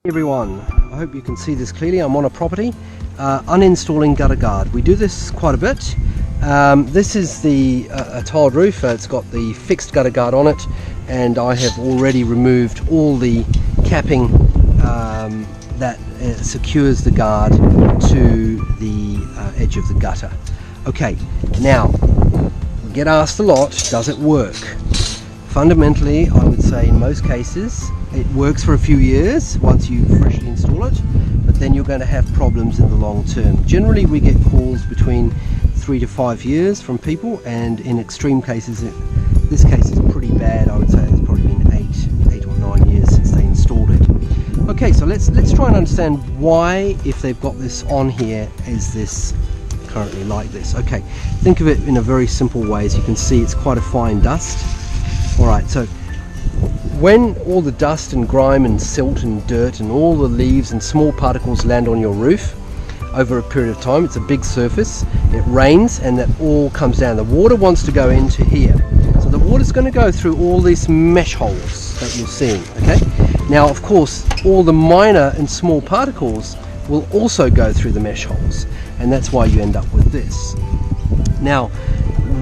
Everyone, I hope you can see this clearly. I'm on a property uninstalling gutter guard. We do this quite a bit. This is a tiled roof. It's got the fixed gutter guard on it, and I have already removed all the capping that secures the guard to the edge of the gutter. Okay, now we get asked a lot, does it work? Fundamentally, I would say in most cases it works for a few years once you freshly install it, but then you're going to have problems in the long term. Generally we get calls between 3 to 5 years from people, and in extreme cases, this case is pretty bad. I would say it's probably been 8 or 9 years since they installed it. Okay, so let's try and understand why, if they've got this on here, is this currently like this. Okay, think of it in a very simple way. As you can see, it's quite a fine dust. Alright, so when all the dust and grime and silt and dirt and all the leaves and small particles land on your roof over a period of time, it's a big surface, it rains and that all comes down. The water wants to go into here. So the water's going to go through all these mesh holes that you're seeing, okay? Now, of course, all the minor and small particles will also go through the mesh holes, and that's why you end up with this. Now,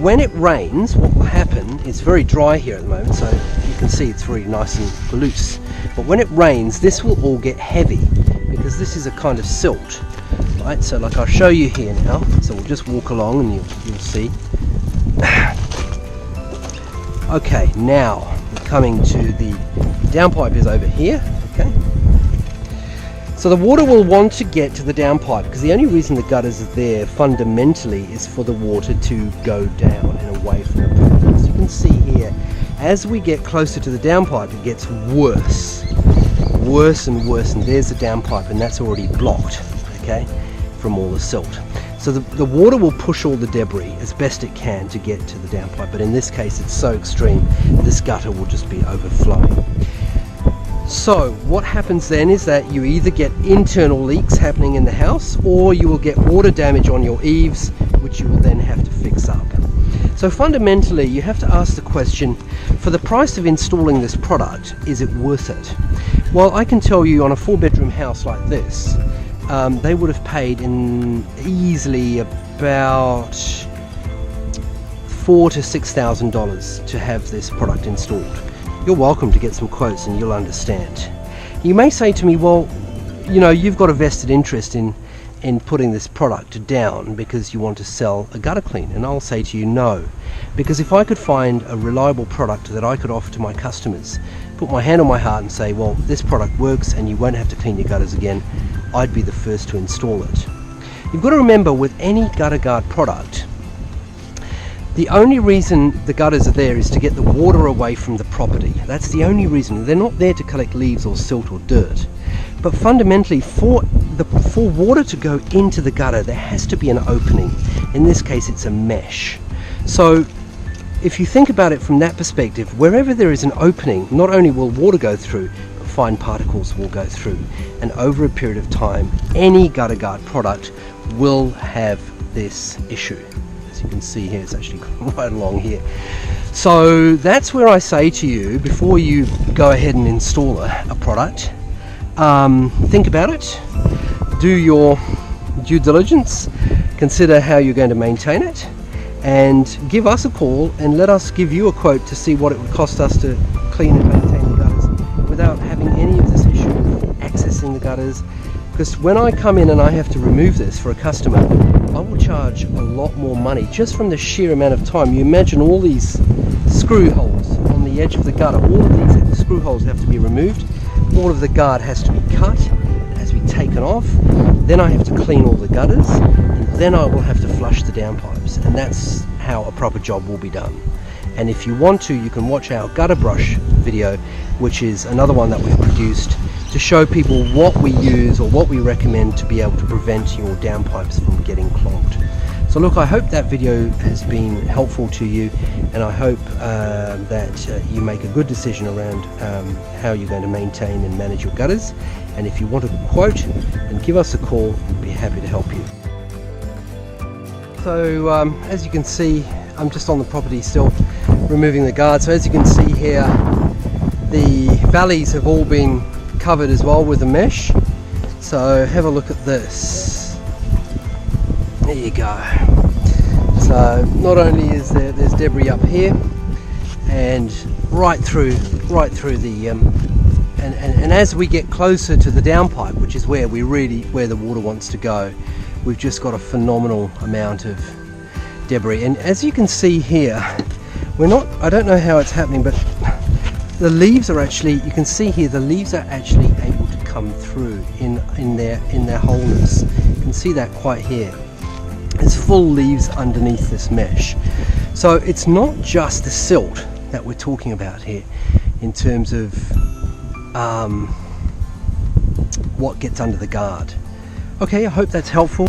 when it rains, what will happen, it's very dry here at the moment, so you can see it's really nice and loose. But when it rains, this will all get heavy because this is a kind of silt, right? So like I'll show you here now. So we'll just walk along and you'll see. Okay, now we're coming to the downpipe is over here, okay? So the water will want to get to the downpipe because the only reason the gutters are there fundamentally is for the water to go down and away from the property. As you can see here, as we get closer to the downpipe, it gets worse and worse, and there's the downpipe, and that's already blocked, okay, from all the silt. So the water will push all the debris as best it can to get to the downpipe, but in this case it's so extreme, this gutter will just be overflowing. So what happens then is that you either get internal leaks happening in the house, or you will get water damage on your eaves, which you will then have to fix up. So fundamentally you have to ask the question, for the price of installing this product, is it worth it? Well, I can tell you on a 4-bedroom house like this, they would have paid in easily about $4,000 to $6,000 to have this product installed. You're welcome to get some quotes and you'll understand. You may say to me, well, you know, you've got a vested interest in putting this product down because you want to sell a gutter clean. And I'll say to you, no. Because if I could find a reliable product that I could offer to my customers, put my hand on my heart and say, well, this product works and you won't have to clean your gutters again, I'd be the first to install it. You've got to remember, with any gutter guard product, the only reason the gutters are there is to get the water away from the property. That's the only reason. They're not there to collect leaves or silt or dirt. But fundamentally, for water to go into the gutter, there has to be an opening. In this case, it's a mesh. So if you think about it from that perspective, wherever there is an opening, not only will water go through, but fine particles will go through. And over a period of time, any gutter guard product will have this issue. As you can see here, it's actually right along here. So that's where I say to you, before you go ahead and install a product, think about it, do your due diligence, consider how you're going to maintain it, and give us a call and let us give you a quote to see what it would cost us to clean and maintain the gutters without having any of this issue of accessing the gutters. Because when I come in and I have to remove this for a customer, I will charge a lot more money just from the sheer amount of time. You imagine all these screw holes on the edge of the gutter, all of these screw holes have to be removed, all of the guard has to be cut, it has to be taken off, then I have to clean all the gutters, and then I will have to flush the downpipes, and that's how a proper job will be done. And if you want to, you can watch our gutter brush video, which is another one that we've produced to show people what we use or what we recommend to be able to prevent your downpipes from getting clogged. So look, I hope that video has been helpful to you, and I hope that you make a good decision around how you're going to maintain and manage your gutters. And if you want a quote, then give us a call. We'll be happy to help you. So as you can see, I'm just on the property still removing the guard. So as you can see here, the valleys have all been covered as well with the mesh. So have a look at this. There you go. So not only is there's debris up here and right through the and as we get closer to the downpipe, which is where the water wants to go, we've just got a phenomenal amount of debris. And as you can see here, I don't know how it's happening, but the leaves are actually, you can see here, the leaves are actually able to come through in their wholeness. You can see that quite here. There's full leaves underneath this mesh. So it's not just the silt that we're talking about here in terms of what gets under the guard. Okay, I hope that's helpful.